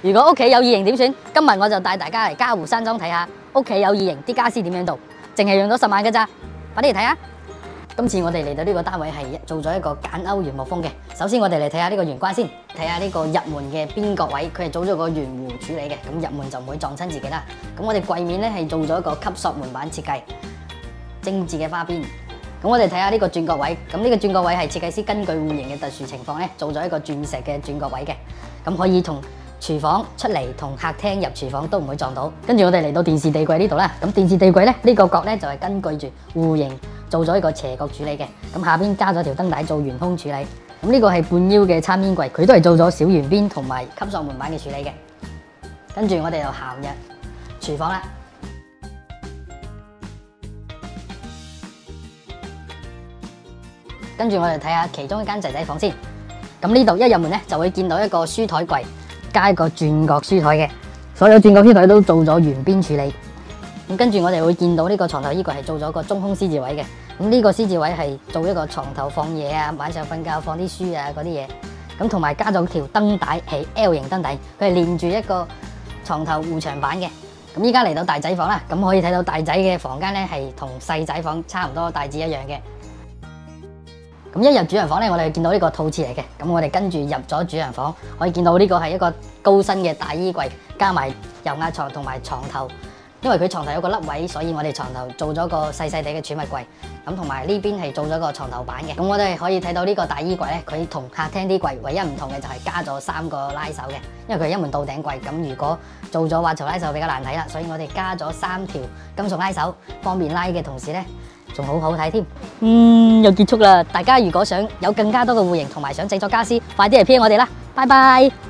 如果屋企有異形點算？今日我就帶大家嚟嘉湖山莊睇下屋企有異形啲家私點樣做，淨係用咗10萬嘅咋，快啲嚟睇下！今次我哋嚟到呢個單位係做咗一個簡歐原木風嘅。首先我哋嚟睇下呢個玄關先，睇下呢個入門嘅邊角位，佢係做咗個圓弧處理嘅，咁入門就唔會撞親自己啦。咁我哋櫃面咧係做咗一個吸塑門板設計，精緻嘅花邊。咁我哋睇下呢個轉角位，咁呢個轉角位係設計師根據戶型嘅特殊情況咧，做咗一個鑽石嘅轉角位嘅，咁可以同廚房出嚟同客廳入廚房都唔會撞到。跟住我哋嚟到電視地櫃呢度啦，咁電視地櫃咧呢個角咧就係根據住戶型做咗一個斜角處理嘅，咁下邊加咗條燈帶做圓空處理。咁呢個係半腰嘅餐邊櫃，佢都係做咗小圓邊同埋吸塑門板嘅處理嘅。跟住我哋就行入廚房啦。跟住我哋睇下其中一間仔仔房先。咁呢度一入門咧就會見到一個書台櫃，加一個轉角書台嘅，所有轉角書台都做咗圓邊處理。咁跟住我哋會見到呢個床頭衣櫃係做咗個中空獅字位嘅。咁呢個獅字位係做一個床頭放嘢啊，晚上瞓覺放啲書啊嗰啲嘢。咁同埋加咗條燈帶係 L 型燈帶，佢係連住一個床頭護牆板嘅。咁依家嚟到大仔房啦，咁可以睇到大仔嘅房間咧係同細仔房差唔多，大致一樣嘅。咁一入主人房咧，我哋見到呢個套廁嚟嘅。咁我哋跟住入咗主人房，可以見到呢個係一個高身嘅大衣櫃，加埋油壓床同埋床頭。因為佢床頭有個凹位，所以我哋床頭做咗個細細地嘅儲物櫃。咁同埋呢邊係做咗個床頭板嘅。咁我哋可以睇到呢個大衣櫃咧，佢同客廳啲櫃唯一唔同嘅就係加咗3個拉手嘅。因為佢係一門到頂櫃，咁如果做咗滑槽拉手比較難睇啦，所以我哋加咗3條金屬拉手，方便拉嘅同時咧，仲好好睇添。又結束啦！大家如果想有更加多嘅戶型同埋想製作家私，快啲嚟 PM 我哋啦！拜拜。